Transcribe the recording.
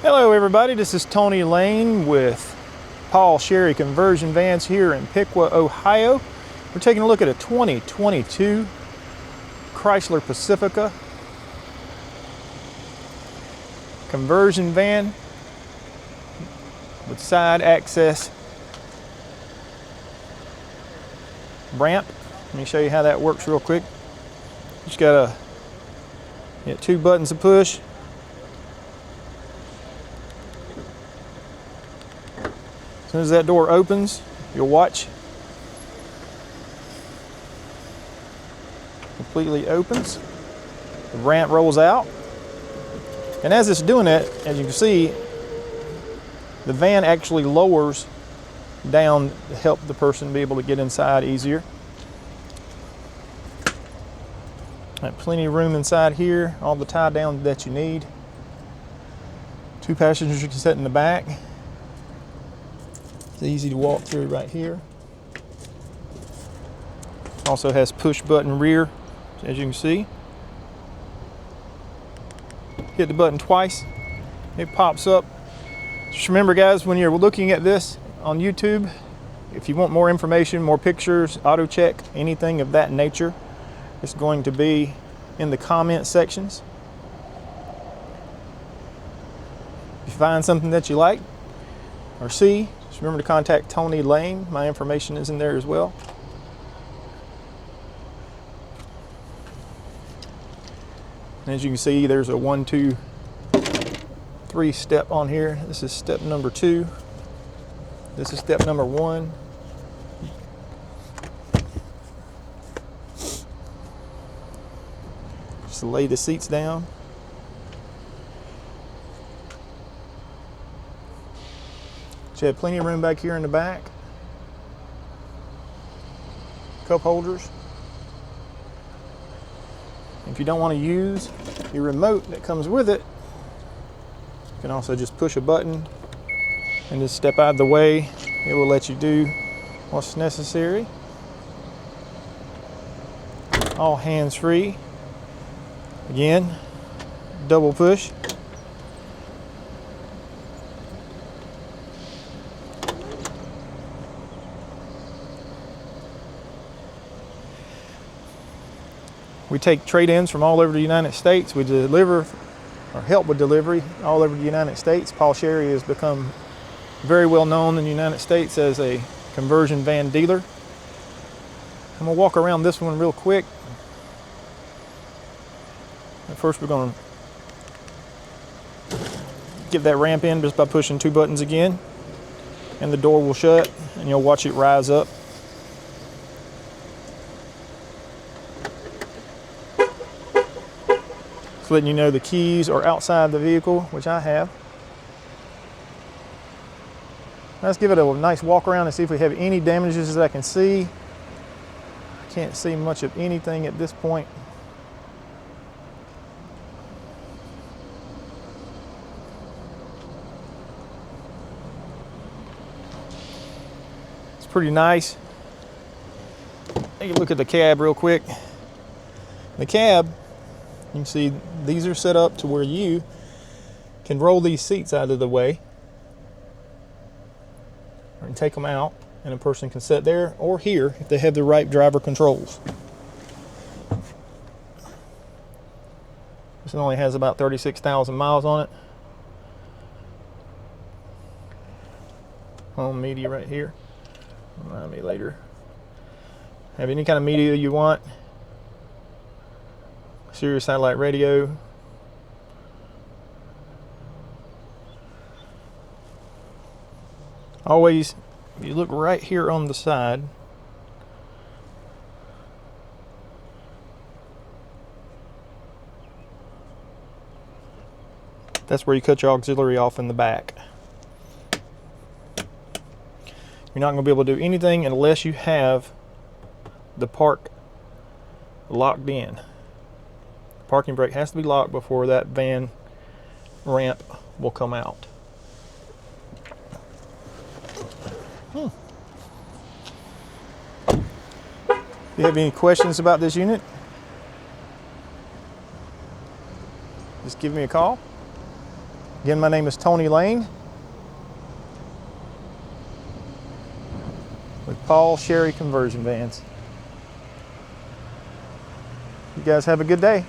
Hello everybody, this is Tony Lane with Paul Sherry Conversion Vans here in Piqua, Ohio. We're taking a look at a 2022 Chrysler Pacifica conversion van with side access ramp. Let me show you how that works real quick. You just got two buttons to push. As soon as that door opens, you'll watch. Completely opens. The ramp rolls out. And as it's doing that, as you can see, the van actually lowers down to help the person be able to get inside easier. Got plenty of room inside here, all the tie down that you need. 2 passengers you can sit in the back. It's easy to walk through right here. Also has push button rear, as you can see. Hit the button twice, it pops up. Just remember guys, when you're looking at this on YouTube, if you want more information, more pictures, auto check, anything of that nature, it's going to be in the comment sections. If you find something that you like or see, just remember to contact Tony Lane. My information is in there as well. And as you can see, there's a 1, 2, 3 step on here. This is step number 2. This is step number 1. Just lay the seats down. So you have plenty of room back here in the back. Cup holders. If you don't want to use your remote that comes with it, you can also just push a button and just step out of the way. It will let you do what's necessary. All hands-free. Again, double push. We take trade-ins from all over the United States. We deliver or help with delivery all over the United States. Paul Sherry has become very well known in the United States as a conversion van dealer. I'm gonna walk around this one real quick. At first we're gonna get that ramp in just by pushing 2 buttons again, and the door will shut and you'll watch it rise up. It's letting you know the keys are outside the vehicle, which I have. Let's give it a nice walk around and see if we have any damages that I can see. I can't see much of anything at this point. It's pretty nice. Take a look at the cab real quick. The cab, you can see these are set up to where you can roll these seats out of the way and take them out, and a person can sit there or here if they have the right driver controls. This only has about 36,000 miles on it. Home media right here. Remind me later. Have any kind of media you want. Sirius satellite radio. Always, if you look right here on the side, that's where you cut your auxiliary off in the back. You're not going to be able to do anything unless you have the park locked in. Parking brake has to be locked before that van ramp will come out. If you have any questions about this unit, just give me a call. Again, my name is Tony Lane with Paul Sherry Conversion Vans. You guys have a good day.